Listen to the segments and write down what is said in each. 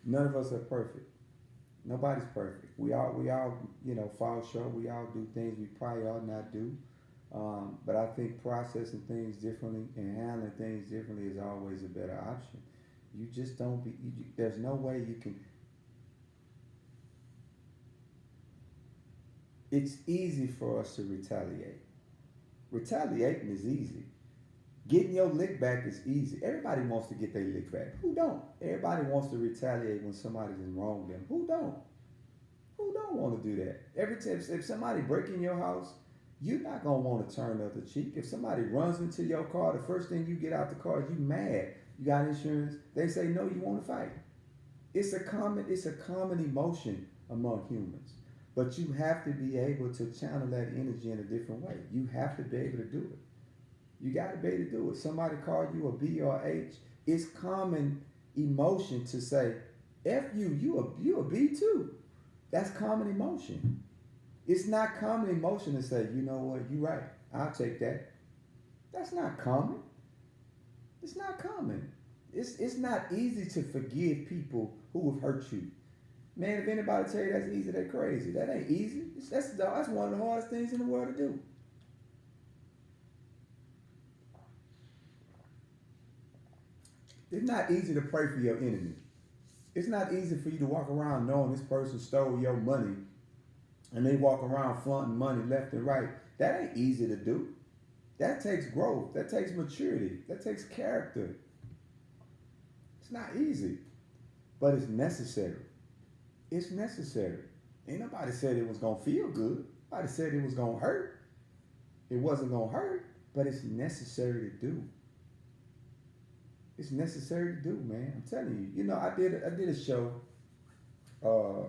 None of us are perfect. Nobody's perfect. We all, fall short. We all do things we probably ought not do. But I think processing things differently and handling things differently is always a better option. You just don't be. There's no way you can. It's easy for us to retaliate. Retaliating is easy. Getting your lick back is easy. Everybody wants to get their lick back. Who don't? Everybody wants to retaliate when somebody's wrong them. Who don't? Who don't want to do that? Every time if somebody break in your house, you're not gonna want to turn the other cheek. If somebody runs into your car, the first thing you get out the car is you mad. You got insurance. They say no, you want to fight. It's a common emotion among humans. But you have to be able to channel that energy in a different way. You have to be able to do it. You got to be able to do it. Somebody call you a B or H. It's common emotion to say, F you, you a B too. That's common emotion. It's not common emotion to say, you know what, you right. I'll take that. That's not common. It's not common. It's not easy to forgive people who have hurt you. Man, if anybody tell you that's easy, they're crazy. That ain't easy. That's one of the hardest things in the world to do. It's not easy to pray for your enemy. It's not easy for you to walk around knowing this person stole your money and they walk around flaunting money left and right. That ain't easy to do. That takes growth. That takes maturity. That takes character. It's not easy, but it's necessary. It's necessary. Ain't nobody said it was gonna feel good. Nobody said it was gonna hurt. It wasn't gonna hurt, but it's necessary to do. It's necessary to do, man. I'm telling you. I did a show. Uh,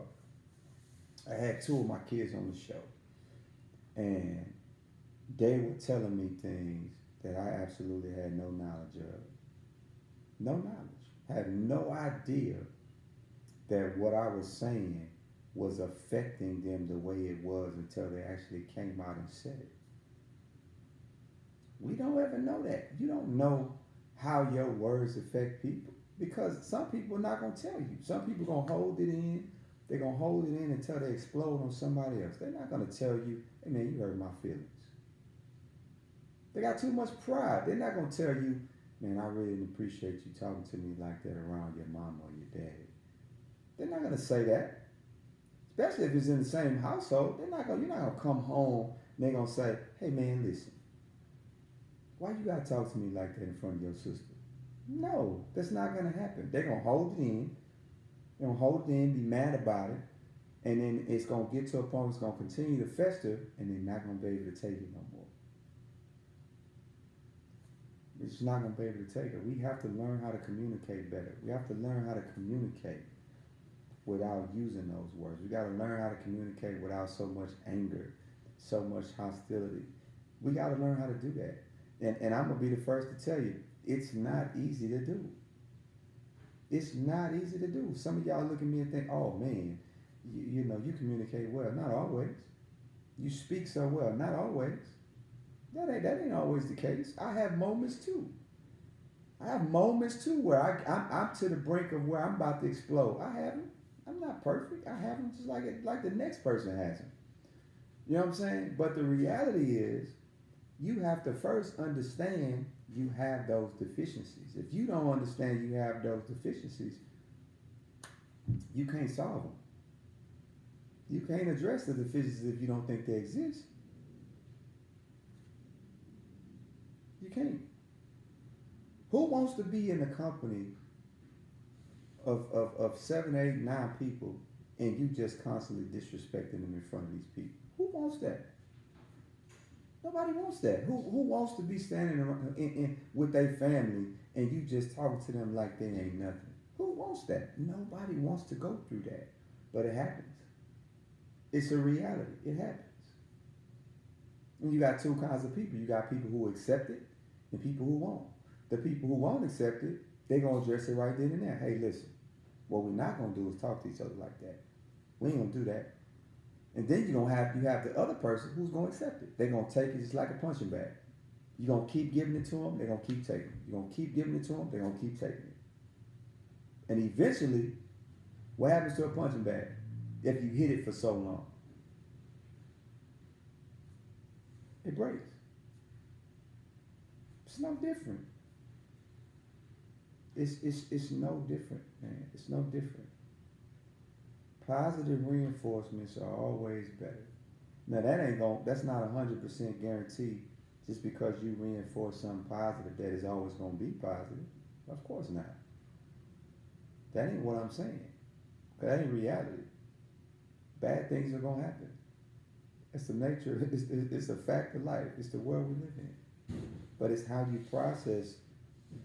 I had two of my kids on the show, and they were telling me things that I absolutely had no knowledge of. No knowledge. I had no idea that what I was saying was affecting them the way it was until they actually came out and said it. We don't ever know that. You don't know how your words affect people because some people are not going to tell you. Some people are going to hold it in. They're going to hold it in until they explode on somebody else. They're not going to tell you, hey man, you hurt my feelings. They got too much pride. They're not going to tell you, man, I really didn't appreciate you talking to me like that around your mom or your daddy. They're not going to say that. Especially if it's in the same household. You're not going to come home and they're going to say, hey man, listen, why you got to talk to me like that in front of your sister? No, that's not going to happen. They're going to hold it in. They're going to hold it in, be mad about it. And then it's going to get to a point where it's going to continue to fester and they're not going to be able to take it no more. It's not going to be able to take it. We have to learn how to communicate better. We have to learn how to communicate without using those words. We got to learn how to communicate without so much anger, so much hostility. We got to learn how to do that. And I'm going to be the first to tell you, it's not easy to do. It's not easy to do. Some of y'all look at me and think, oh man, you communicate well. Not always. You speak so well. Not always. That ain't always the case. I have moments too. I have moments too where I'm to the brink of where I'm about to explode. I haven't. I'm not perfect. I haven't just like the next person hasn't. You know what I'm saying? But the reality is, you have to first understand you have those deficiencies. If you don't understand you have those deficiencies, you can't solve them. You can't address the deficiencies if you don't think they exist. You can't. Who wants to be in a company of 7, 8, 9 people and you just constantly disrespecting them in front of these people? Who wants that? Nobody wants that. Who wants to be standing around with their family and you just talking to them like they ain't nothing? Who wants that? Nobody wants to go through that. But it happens. It's a reality. It happens. And you got two kinds of people. You got people who accept it and people who won't. The people who won't accept it, they're going to address it right then and there. Hey, listen, what we're not going to do is talk to each other like that. We ain't going to do that. And then you have the other person who's going to accept it. They're going to take it just like a punching bag. You're going to keep giving it to them, they're going to keep taking it. You're going to keep giving it to them, they're going to keep taking it. And eventually, What happens to a punching bag if you hit it for so long? It breaks. It's no different. It's no different, man. It's no different. Positive reinforcements are always better. Now that's not 100% guaranteed just because you reinforce something positive that is always gonna be positive. Of course not. That ain't what I'm saying. That ain't reality. Bad things are gonna happen. It's the nature. It's a fact of life. It's the world we live in. But it's how you process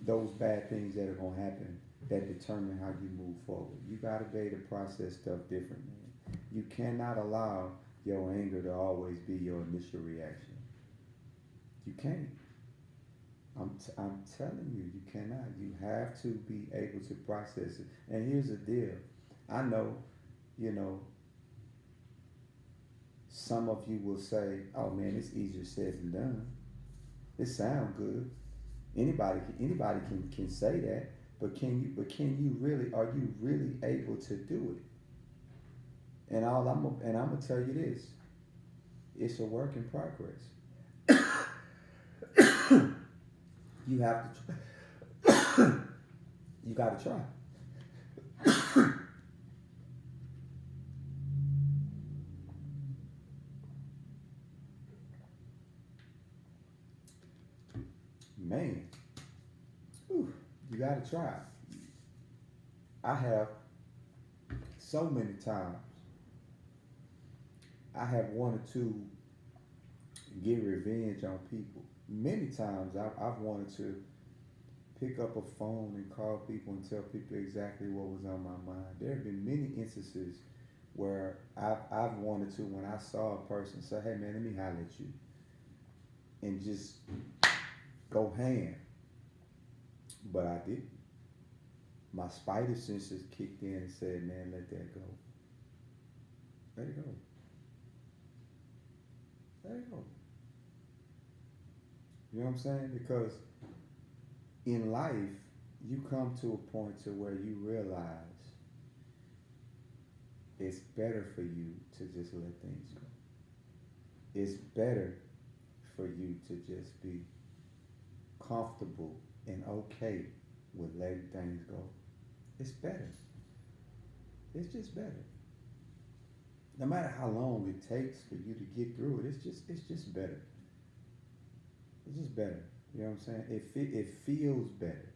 those bad things that are gonna happen that determine how you move forward. You gotta be able to process stuff differently. You cannot allow your anger to always be your initial reaction. You can't. I'm telling you, you cannot. You have to be able to process it. And here's the deal. I know, you know, some of you will say, "Oh man, it's easier said than done." It sounds good. Anybody can say that, but can you really? Are you really able to do it? And I'm gonna tell you this: it's a work in progress. You have to. You got to try. Man, whew, you got to try. I have so many times. I have wanted to get revenge on people. Many times I've wanted to pick up a phone and call people and tell people exactly what was on my mind. There have been many instances where I've wanted to, when I saw a person, say, "Hey man, let me holler at you," and just go ham. But I didn't. My spider senses kicked in and said, "Man, let that go. Let it go. Let it go." You know what I'm saying? Because in life, you come to a point to where you realize it's better for you to just let things go. It's better for you to just be comfortable and okay with letting things go. It's better. It's just better. No matter how long it takes for you to get through it, it's just better. It's just better. You know what I'm saying? It feels better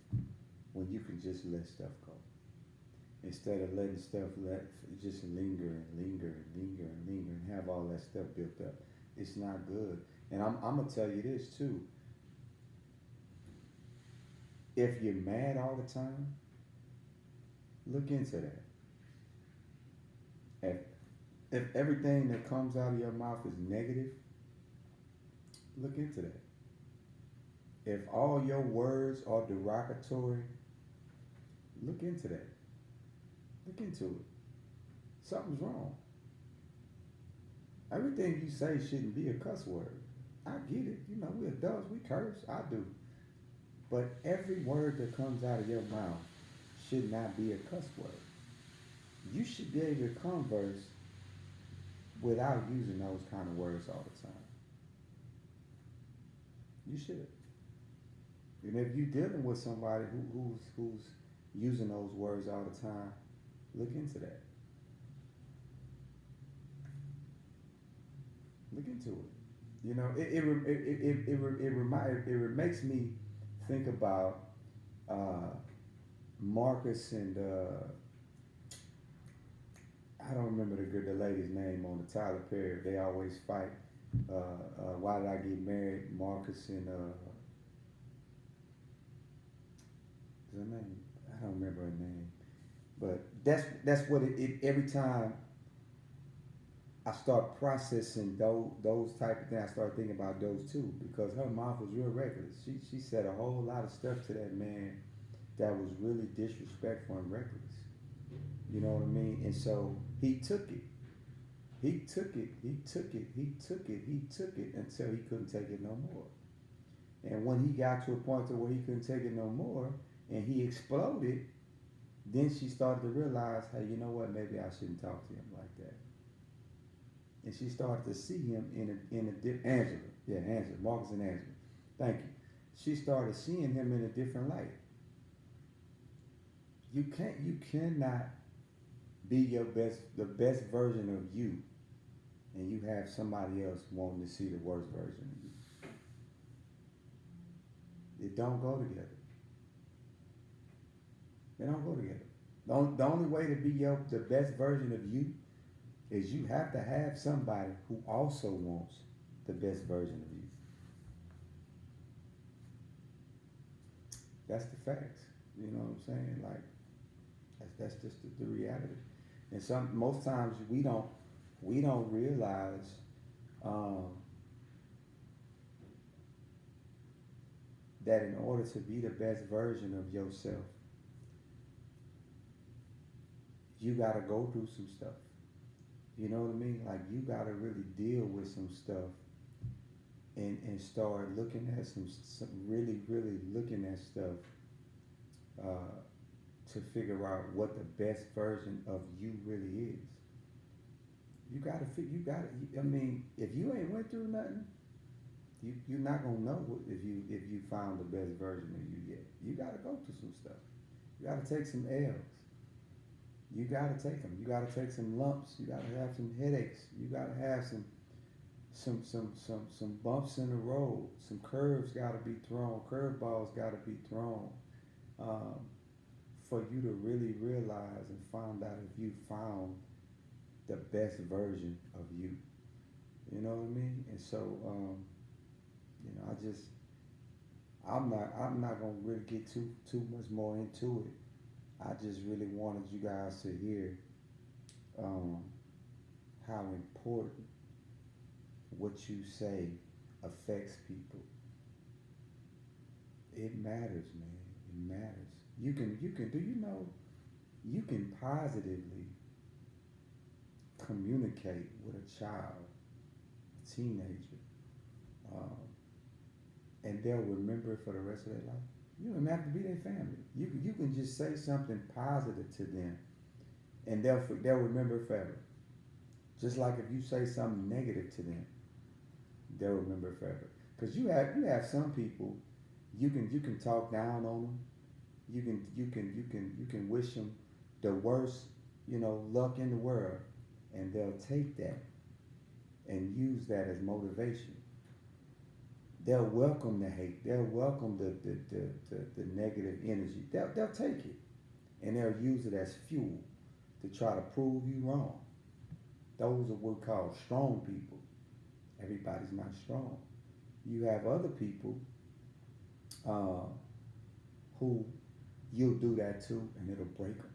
when you can just let stuff go instead of letting stuff just linger and linger and linger and linger and have all that stuff built up. It's not good. And I'm gonna tell you this too. If you're mad all the time, look into that. If if everything that comes out of your mouth is negative, look into that. If all your words are derogatory, look into that. Look into it. Something's wrong. Everything you say shouldn't be a cuss word. I get it. You know, we adults, we curse. I do. But every word that comes out of your mouth should not be a cuss word. You should be able to converse without using those kind of words all the time. You should. And if you're dealing with somebody who's using those words all the time, look into that. Look into it. You know, it makes me think about Marcus and I don't remember the lady's name on the Tyler Perry. They always fight. Why did I get married? Marcus and is her name? I don't remember her name. But that's what it every time I start processing those type of things, I start thinking about those too, because her mouth was real reckless. She said a whole lot of stuff to that man that was really disrespectful and reckless. You know what I mean? And so he took it. He took it. He took it. He took it. He took it until he couldn't take it no more. And when he got to a point to where he couldn't take it no more, and he exploded, Then she started to realize, hey, you know what? Maybe I shouldn't talk to him like that. And she started to see him Angela, yeah, Angela, Marcus and Angela. Thank you. She started seeing him in a different light. You cannot be the best version of you, and you have somebody else wanting to see the worst version of you. It don't go together. They don't go together. The only way to be the best version of you is you have to have somebody who also wants the best version of you. That's the facts. You know what I'm saying? Like that's just the reality. And most times we don't realize um, that in order to be the best version of yourself, you gotta go through some stuff. You know what I mean? Like you gotta really deal with some stuff and start looking at some really looking at stuff to figure out what the best version of you really is. I mean, if you ain't went through nothing, you're not gonna know if you found the best version of you yet. You gotta go through some stuff. You gotta take some L's. You gotta take them. You gotta take some lumps. You gotta have some headaches. You gotta have some bumps in the road. Some curves gotta be thrown. Curveballs gotta be thrown. For you to really realize and find out if you found the best version of you. You know what I mean? And so, you know, I'm not gonna really get too much more into it. I just really wanted you guys to hear how important what you say affects people. It matters, man. It matters. You can do you know you can positively communicate with a child, a teenager, and they'll remember it for the rest of their life. You don't have to be their family. You can just say something positive to them, and they'll remember it forever. Just like if you say something negative to them, they'll remember it forever. Because you have some people, you can talk down on them. You can wish them the worst, luck in the world, and they'll take that and use that as motivation. They'll welcome the hate. They'll welcome the negative energy. They'll take it, and they'll use it as fuel to try to prove you wrong. Those are what we call strong people. Everybody's not strong. You have other people who you'll do that to, and it'll break them.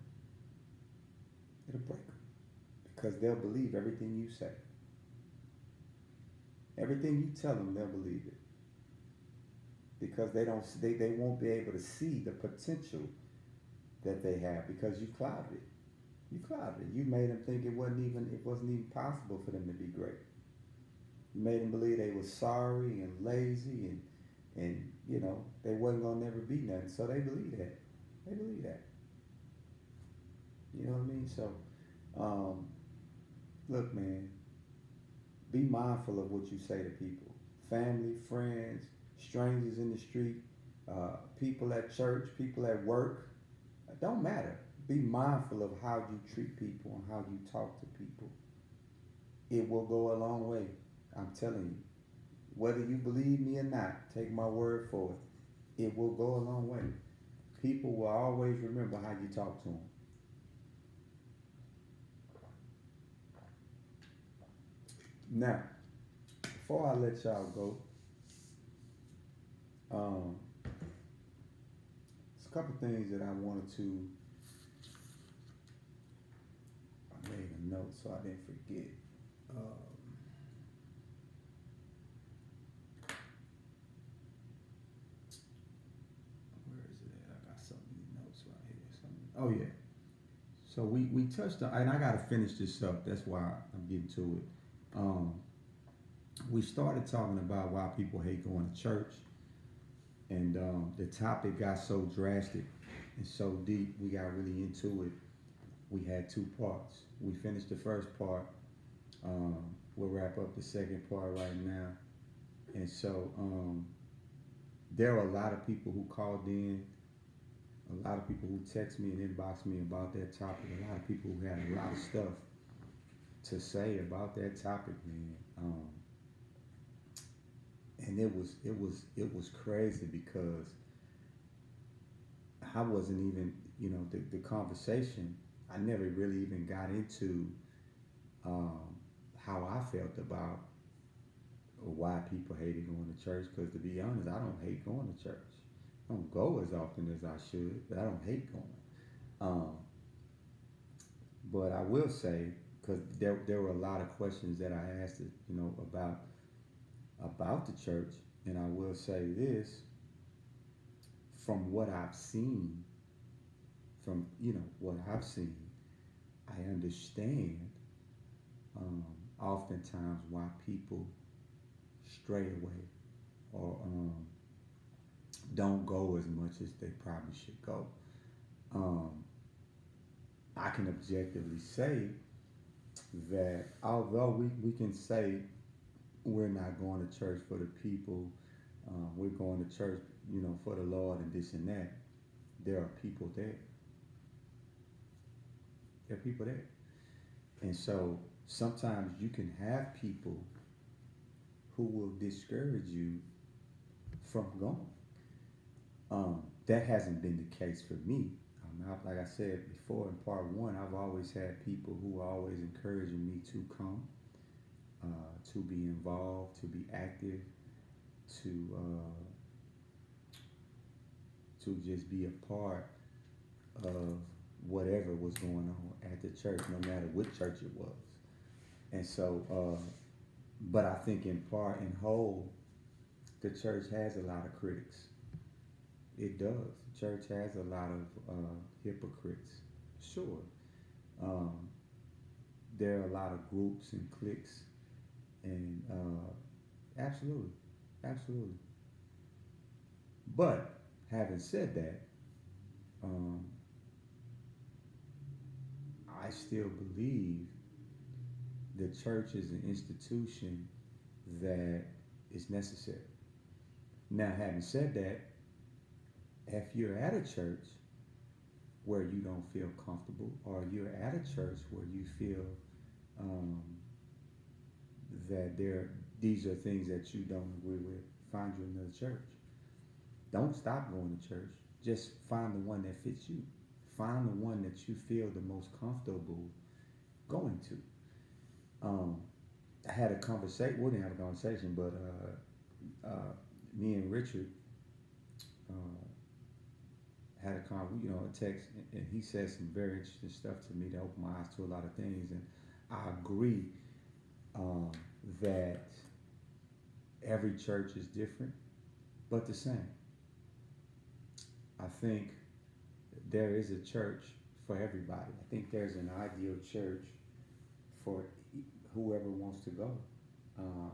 It'll break them because they'll believe everything you say. Everything you tell them, they'll believe it because they won't be able to see the potential that they have because you clouded it. You clouded it. You made them think it wasn't even possible for them to be great. You made them believe they were sorry and lazy and they wasn't gonna never be nothing. So they believe that. They believe that. You know what I mean? So, look, man, be mindful of what you say to people. Family, friends, strangers in the street, people at church, people at work. It don't matter. Be mindful of how you treat people and how you talk to people. It will go a long way. I'm telling you. Whether you believe me or not, take my word for it. It will go a long way. People will always remember how you talk to them. Now, before I let y'all go, there's a couple things that I wanted to. I made a note so I didn't forget. Where is it at? I got so many notes right here. Oh yeah. So we touched on, and I got to finish this up. That's why I'm getting to it. We started talking about why people hate going to church, and the topic got so drastic and so deep. We got really into it. We had two parts. We finished the first part. We'll wrap up the second part right now. And so there are a lot of people who called in, a lot of people who text me and inbox me about that topic, a lot of people who had a lot of stuff to say about that topic, man. And it was crazy because I wasn't even, the conversation. I never really even got into um, how I felt about why people hated going to church. Because to be honest, I don't hate going to church. I don't go as often as I should, but I don't hate going. Um, but I will say, because there were a lot of questions that I asked, about the church, and I will say this: from what I've seen, what I've seen, I understand um, oftentimes why people stray away or don't go as much as they probably should go. Um, I can objectively say that although we can say we're not going to church for the people, we're going to church, for the Lord and this and that, there are people there. There are people there. And so sometimes you can have people who will discourage you from going. That hasn't been the case for me. Like I said before in part one, I've always had people who are always encouraging me to come, to be involved, to be active, to to just be a part of whatever was going on at the church, no matter what church it was. And so, but I think in part, in whole, the church has a lot of critics. It does. The church has a lot of hypocrites. Sure. Um, there are a lot of groups and cliques, and absolutely, absolutely. But having said that, um, I still believe the church is an institution that is necessary. Now, having said that, if you're at a church where you don't feel comfortable, or you're at a church where you feel um, that these are things that you don't agree with, find you another church. Don't stop going to church. Just find the one that fits you. Find the one that you feel the most comfortable going to. I had a conversation. We didn't have a conversation, but me and Richard uh, had a text, and he said some very interesting stuff to me that opened my eyes to a lot of things, and I agree um, that every church is different, but the same. I think there is a church for everybody. I think there's an ideal church for whoever wants to go. Uh,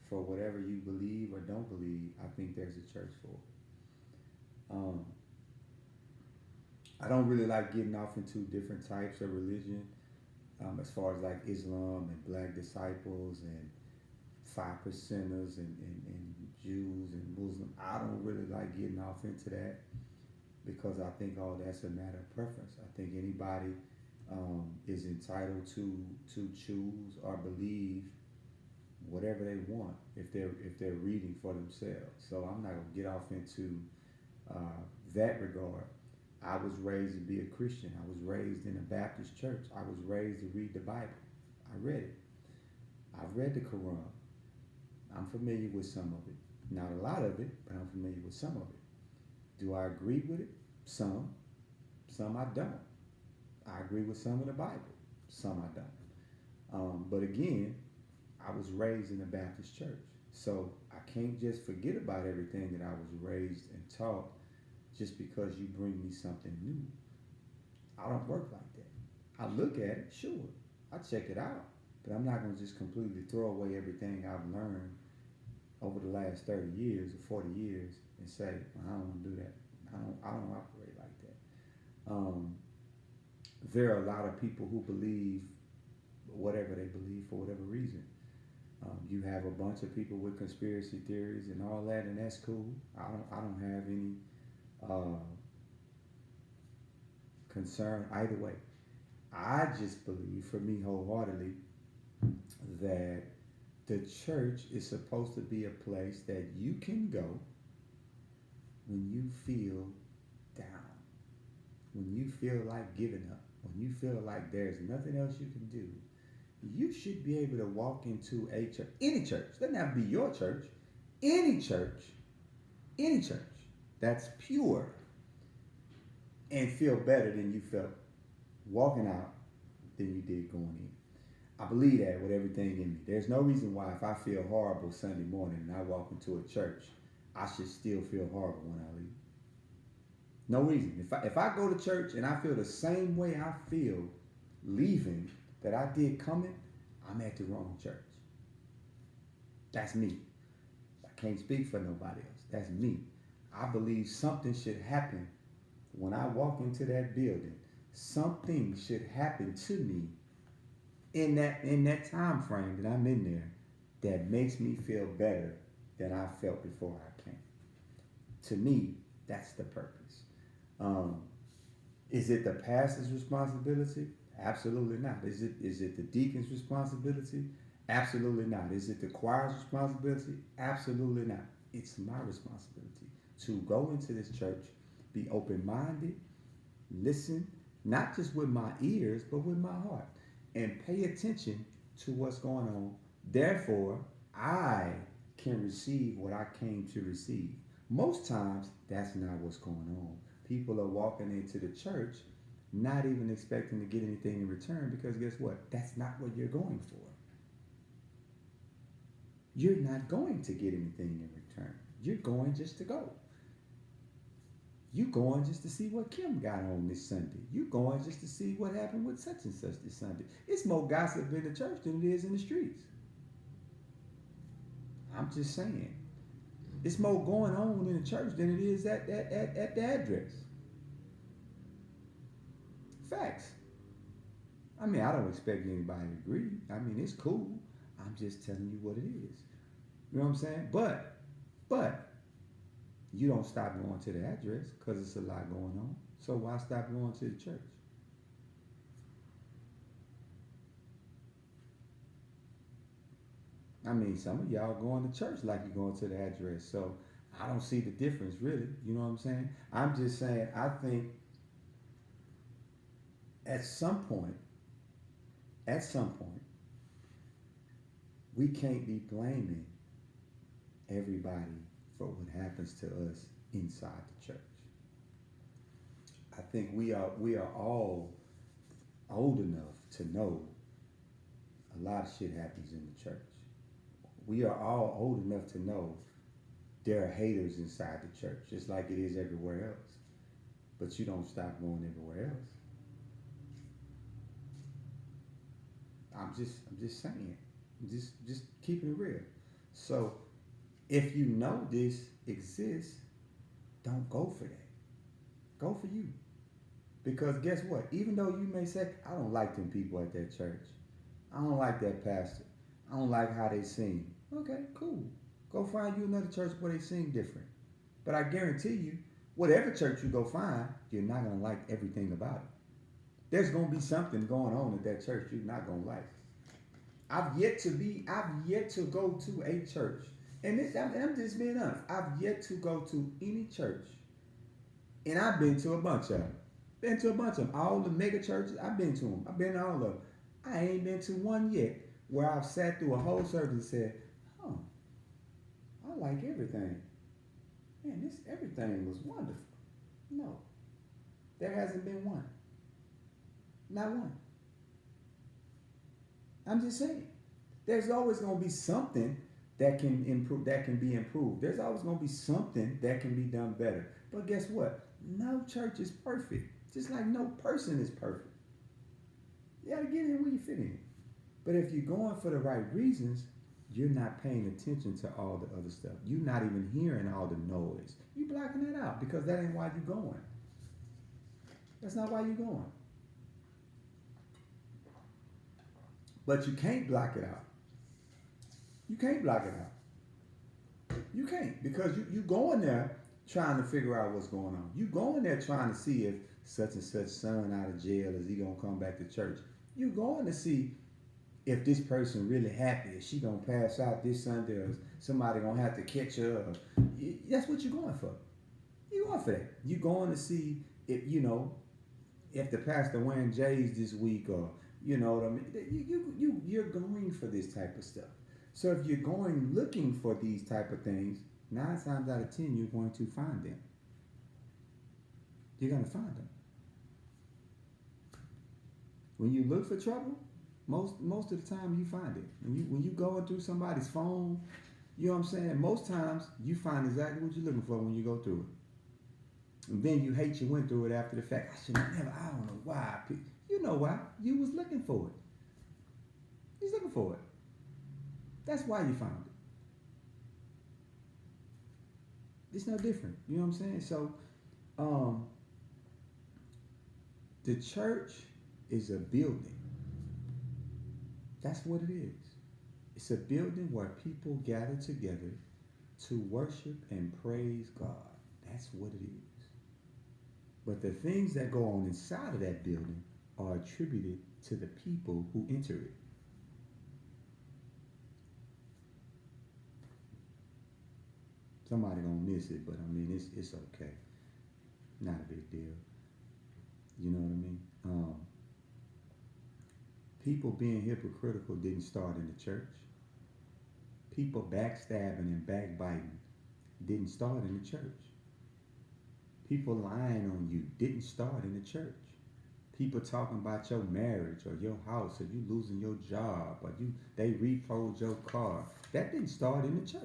for whatever you believe or don't believe, I think there's a church for it. I don't really like getting off into different types of religion, as far as like Islam and Black disciples and 5%ers and Jews and Muslims. I don't really like getting off into that because I think all that's a matter of preference. I think anybody is entitled to choose or believe whatever they want if they're reading for themselves. So I'm not gonna get off into that regard. I was raised to be a Christian. I was raised in a Baptist church. I was raised to read the Bible. I read it. I've read the Quran. I'm familiar with some of it. Not a lot of it, but I'm familiar with some of it. Do I agree with it? Some. Some I don't. I agree with some of the Bible. Some I don't. But again, I was raised in a Baptist church. So I can't just forget about everything that I was raised and taught just because you bring me something new. I don't work like that. I look at it, sure. I check it out. But I'm not going to just completely throw away everything I've learned over the last 30 years or 40 years and say, well, I don't want to do that. I don't operate like that. Um, there are a lot of people who believe whatever they believe for whatever reason. You have a bunch of people with conspiracy theories and all that, and that's cool. I don't have any uh, concern either way. I just believe, for me wholeheartedly, that the church is supposed to be a place that you can go when you feel down, when you feel like giving up, when you feel like there's nothing else you can do. You should be able to walk into a church, any church, doesn't have to be your church, any church, any church that's pure, and feel better than you felt walking out than you did going in. I believe that with everything in me. There's no reason why, if I feel horrible Sunday morning and I walk into a church, I should still feel horrible when I leave. No reason. If I go to church and I feel the same way I feel leaving that I did coming, I'm at the wrong church. That's me. I can't speak for nobody else. That's me. I believe something should happen when I walk into that building. Something should happen to me in that time frame that I'm in there that makes me feel better than I felt before I came. To me, that's the purpose. Um, is it the pastor's responsibility? Absolutely not. Is it the deacon's responsibility? Absolutely not. Is it the choir's responsibility? Absolutely not. It's my responsibility to go into this church, be open-minded, listen, not just with my ears, but with my heart, and pay attention to what's going on. Therefore, I can receive what I came to receive. Most times, that's not what's going on. People are walking into the church not even expecting to get anything in return, because guess what? That's not what you're going for. You're not going to get anything in return. You're going just to go. You going just to see what Kim got on this Sunday. You going just to see what happened with such and such this Sunday. It's more gossip in the church than it is in the streets. I'm just saying. It's more going on in the church than it is at the address. Facts. I mean, I don't expect anybody to agree. I mean, it's cool. I'm just telling you what it is. You know what I'm saying? But you don't stop going to the address because it's a lot going on. So why stop going to the church? I mean, some of y'all going to church like you're going to the address. So I don't see the difference really. You know what I'm saying? I'm just saying, I think at some point, we can't be blaming everybody for what happens to us inside the church. I think we are all old enough to know a lot of shit happens in the church. We are all old enough to know there are haters inside the church, just like it is everywhere else. But you don't stop going everywhere else. I'm just saying. Just keeping it real. So if you know this exists, don't go for that. Go for you. Because guess what? Even though you may say, I don't like them people at that church. I don't like that pastor. I don't like how they sing. Okay, cool. Go find you another church where they sing different. But I guarantee you, whatever church you go find, you're not going to like everything about it. There's going to be something going on at that church you're not going to like. I've yet to go to a church. And I'm just being honest. I've yet to go to any church. And I've been to a bunch of them. Been to a bunch of them. All the mega churches, I've been to them. I've been to all of them. I ain't been to one yet where I've sat through a whole service and said, oh, I like everything. Man, everything was wonderful. No. There hasn't been one. Not one. I'm just saying. There's always going to be something that can improve, that can be improved. There's always going to be something that can be done better. But guess what? No church is perfect. Just like no person is perfect. You got to get in where you fit in. But if you're going for the right reasons, you're not paying attention to all the other stuff. You're not even hearing all the noise. You're blocking that out because that ain't why you're going. That's not why you're going. But you can't block it out. You can't block it out. You can't, because you going there trying to figure out what's going on. You going there trying to see if such and such son out of jail, is he gonna come back to church? You going to see if this person really happy, is she gonna pass out this Sunday, or is somebody gonna have to catch her? That's what you're going for. You're going for that. You're going to see if if the pastor wearing J's this week, or you know what I mean. You're going for this type of stuff. So if you're going looking for these type of things, 9 times out of 10 you're going to find them. You're gonna find them. When you look for trouble, most of the time you find it. When you going through somebody's phone, you know what I'm saying? Most times you find exactly what you're looking for when you go through it. And then you hate you went through it after the fact. I don't know why. You know why. You was looking for it. You was looking for it. That's why you found it. It's no different. You know what I'm saying? So, the church is a building. That's what it is. It's a building where people gather together to worship and praise God. That's what it is. But the things that go on inside of that building are attributed to the people who enter it. Somebody gonna miss it, but I mean, it's okay. Not a big deal. You know what I mean? People being hypocritical didn't start in the church. People backstabbing and backbiting didn't start in the church. People lying on you didn't start in the church. People talking about your marriage or your house, or you losing your job, or they repoed your car. That didn't start in the church.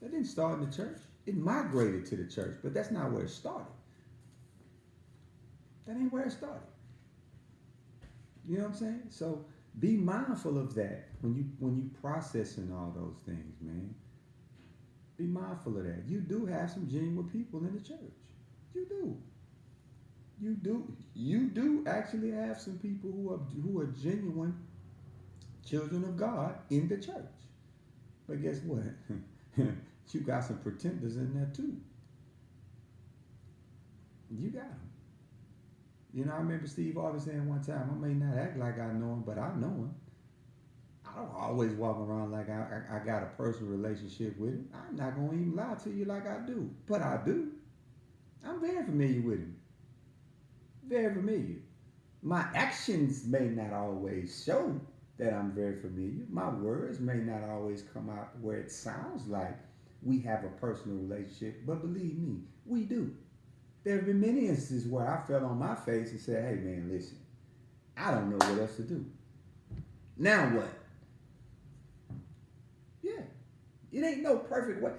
That didn't start in the church. It migrated to the church, but that's not where it started. That ain't where it started. You know what I'm saying? So be mindful of that when you processing all those things, man. Be mindful of that. You do have some genuine people in the church. You do. You do actually have some people who are genuine children of God in the church. But guess what? You got some pretenders in there too. You got them. You know, I remember Steve Harvey saying one time, I may not act like I know him, but I know him. I don't always walk around like I got a personal relationship with him. I'm not going to even lie to you like I do. But I do. I'm very familiar with him. Very familiar. My actions may not always show that I'm very familiar. My words may not always come out where it sounds like we have a personal relationship. But believe me, we do. There have been many instances where I fell on my face and said, hey man, listen, I don't know what else to do. Now what? Yeah. It ain't no perfect way.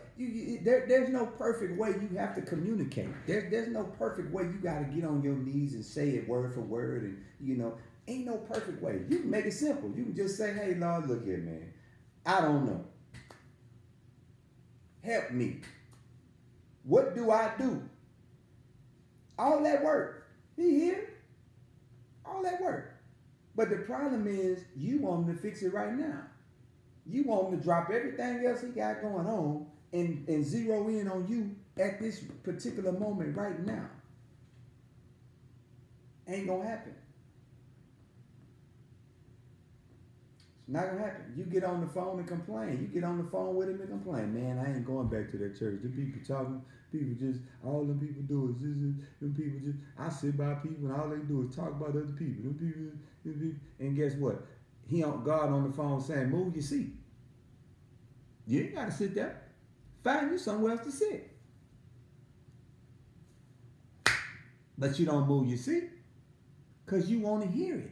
There's no perfect way you have to communicate. There's no perfect way you got to get on your knees and say it word for word. And, ain't no perfect way. You can make it simple. You can just say, hey, Lord, look here, man. I don't know. Help me. What do I do? All that work. He here. All that work. But the problem is you want him to fix it right now. You want him to drop everything else he got going on and zero in on you at this particular moment right now. Ain't gonna happen. It's not gonna happen. You get on the phone and complain. You get on the phone with him and complain. Man, I ain't going back to that church. The people talking. People just, all them people do is this, them people just, I sit by people and all they do is talk about other people. Them people, and guess what? God on the phone saying, move your seat. You ain't got to sit there. Find you somewhere else to sit. But you don't move your seat because you want to hear it.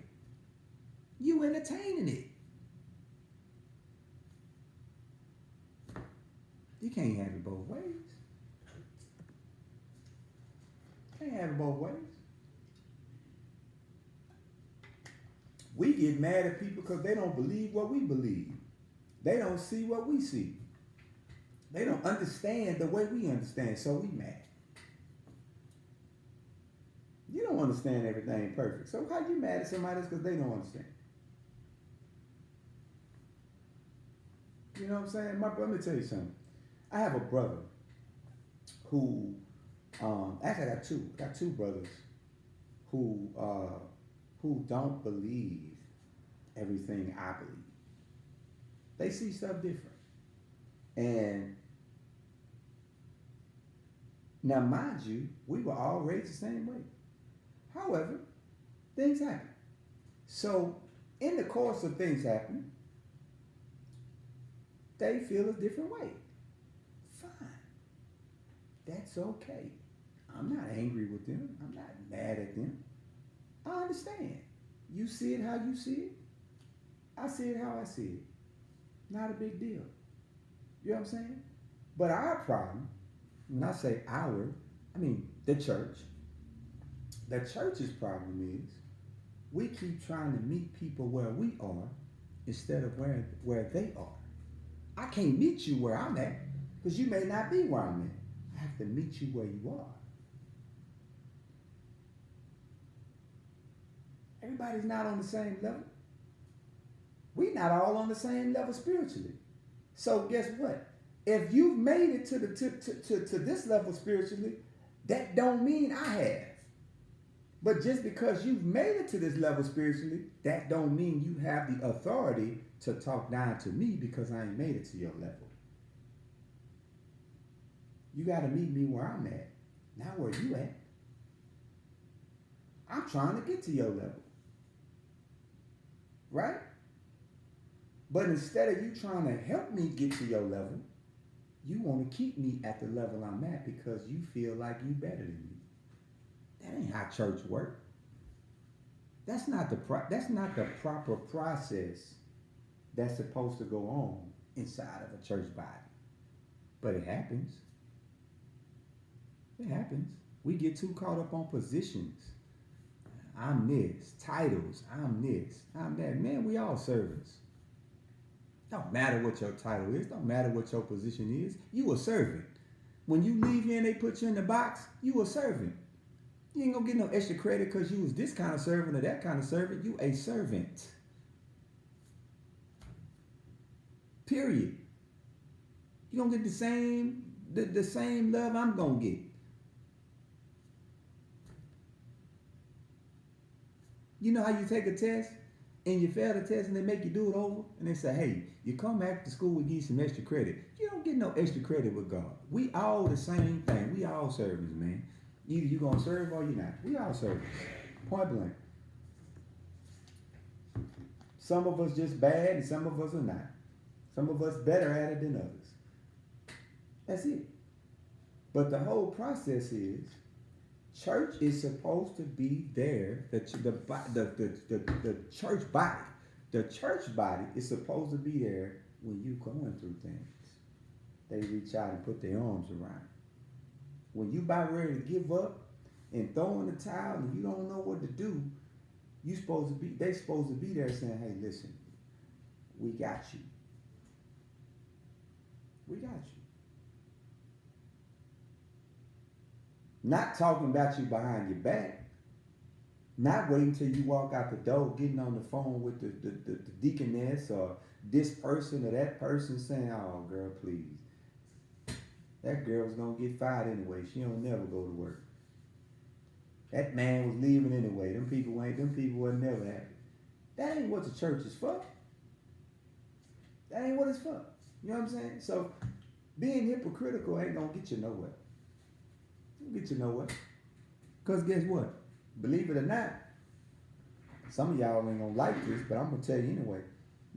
You entertaining it. You can't have it both ways. Can't have it both ways. We get mad at people because they don't believe what we believe. They don't see what we see. They don't understand the way we understand, so we mad. don't understand everything perfect. So how you mad at somebody else because they don't understand? You know what I'm saying? Let me tell you something. I have a brother who, actually I got two. I got two brothers who don't believe everything I believe. They see stuff different. And now, mind you, we were all raised the same way. However, things happen. So, in the course of things happening, they feel a different way. Fine. That's okay. I'm not angry with them. I'm not mad at them. I understand. You see it how you see it. I see it how I see it. Not a big deal. You know what I'm saying? But our problem, when I say our, I mean the church. The church's problem is we keep trying to meet people where we are instead of where they are. I can't meet you where I'm at because you may not be where I'm at. I have to meet you where you are. Everybody's not on the same level. We're not all on the same level spiritually. So guess what? If you've made it to this level spiritually, that don't mean I have. But just because you've made it to this level spiritually, that don't mean you have the authority to talk down to me because I ain't made it to your level. You got to meet me where I'm at, not where you at. I'm trying to get to your level. Right? But instead of you trying to help me get to your level, you want to keep me at the level I'm at because you feel like you better than me. That ain't how church works. That's not the proper process that's supposed to go on inside of a church body. But it happens. It happens. We get too caught up on positions. I'm this. Titles. I'm this. I'm that. Man, we all servants. Don't matter what your title is. Don't matter what your position is. You a servant. When you leave here and they put you in the box, you a servant. You ain't gonna get no extra credit because you was this kind of servant or that kind of servant. You a servant. Period. You don't get the same love I'm gonna get. You know how you take a test and you fail the test and they make you do it over and they say, hey, you come back to school, we give you some extra credit. You don't get no extra credit with God. We all the same thing. We all servants, man. Either you're going to serve or you're not. We all servants. Point blank. Some of us just bad and some of us are not. Some of us better at it than others. That's it. But the whole process is church is supposed to be there. The church body. The church body is supposed to be there when you're going through things. They reach out and put their arms around. When you about ready to give up and throw in the towel and you don't know what to do, they supposed to be there saying, hey, listen, we got you. We got you. Not talking about you behind your back. Not waiting till you walk out the door, getting on the phone with the deaconess or this person or that person saying, oh, girl, please. That girl's going to get fired anyway. She don't never go to work. That man was leaving anyway. Them people were never happy. That ain't what the church is for. That ain't what it's for. You know what I'm saying? So being hypocritical ain't going to get you nowhere. Get you nowhere. Because guess what? Believe it or not, some of y'all ain't gonna like this, but I'm gonna tell you anyway.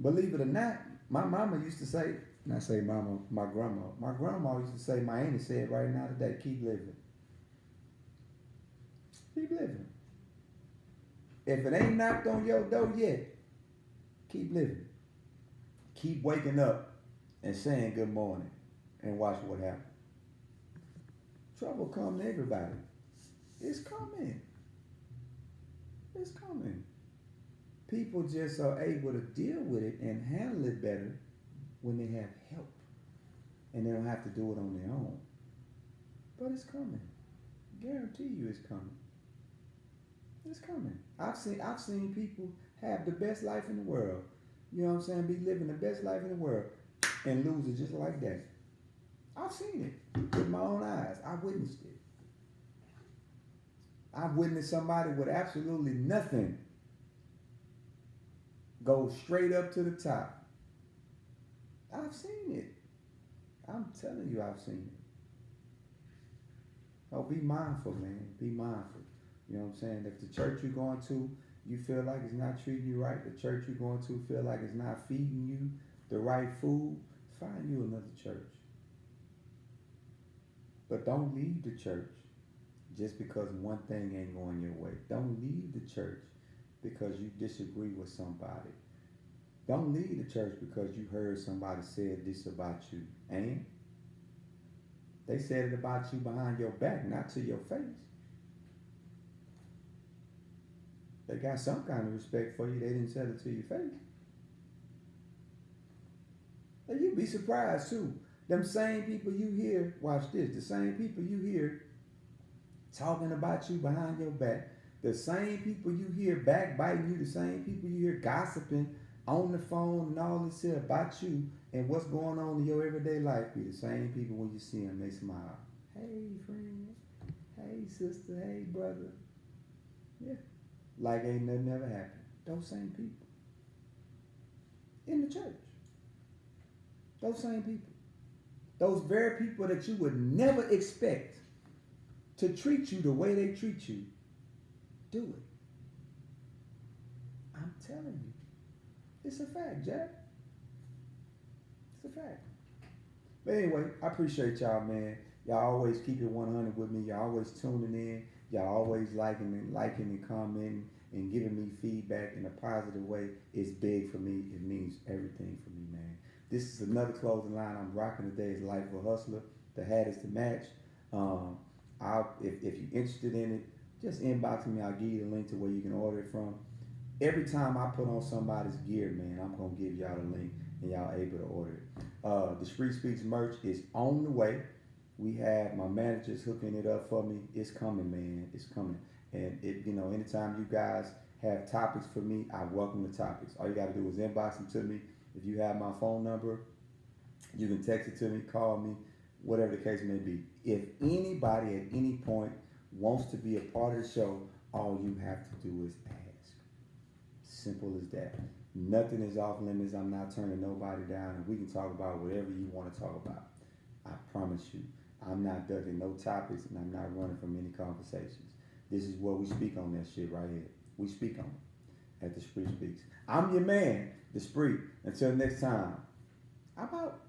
Believe it or not, my mama used to say, and I say mama, my grandma used to say, my auntie said right now today, keep living. Keep living. If it ain't knocked on your door yet, keep living. Keep waking up and saying good morning and watch what happens. Trouble come to everybody. It's coming. It's coming. People just are able to deal with it and handle it better when they have help. And they don't have to do it on their own. But it's coming. Guarantee you it's coming. It's coming. I've seen people have the best life in the world. You know what I'm saying? Be living the best life in the world and lose it just like that. I've seen it with my own eyes. I witnessed it. I've witnessed somebody with absolutely nothing go straight up to the top. I've seen it. I'm telling you, I've seen it. Oh, be mindful, man. Be mindful. You know what I'm saying? If the church you're going to, you feel like it's not treating you right, the church you're going to feel like it's not feeding you the right food, find you another church. But don't leave the church just because one thing ain't going your way. Don't leave the church because you disagree with somebody. Don't leave the church because you heard somebody said this about you. And they said it about you behind your back, not to your face. They got some kind of respect for you. They didn't say it to your face. And you'd be surprised too. Them same people you hear, watch this, the same people you hear talking about you behind your back, the same people you hear backbiting you, the same people you hear gossiping on the phone and all this here about you and what's going on in your everyday life, be the same people when you see them, they smile. Hey, friend. Hey, sister. Hey, brother. Yeah. Like ain't nothing ever happened. Those same people. In the church. Those same people. Those very people that you would never expect to treat you the way they treat you, do it. I'm telling you. It's a fact, Jack. It's a fact. But anyway, I appreciate y'all, man. Y'all always keep it 100 with me. Y'all always tuning in. Y'all always liking and commenting and giving me feedback in a positive way. It's big for me. It means everything for me, man. This is another clothing line I'm rocking today. Is Life of a Hustler. The hat is to match. If you're interested in it, just inbox me. I'll give you the link to where you can order it from. Every time I put on somebody's gear, man, I'm gonna give y'all the link and y'all able to order it. The Street Speaks merch is on the way. We have my managers hooking it up for me. It's coming, man. It's coming. And anytime you guys have topics for me, I welcome the topics. All you gotta do is inbox them to me. If you have my phone number, you can text it to me, call me, whatever the case may be. If anybody at any point wants to be a part of the show, all you have to do is ask. Simple as that. Nothing is off limits. I'm not turning nobody down, and we can talk about whatever you want to talk about. I promise you. I'm not ducking no topics, and I'm not running from any conversations. This is where we speak on that shit right here. We speak on it at the Spree Speaks. I'm your man, the Spree. Until next time, I'm out.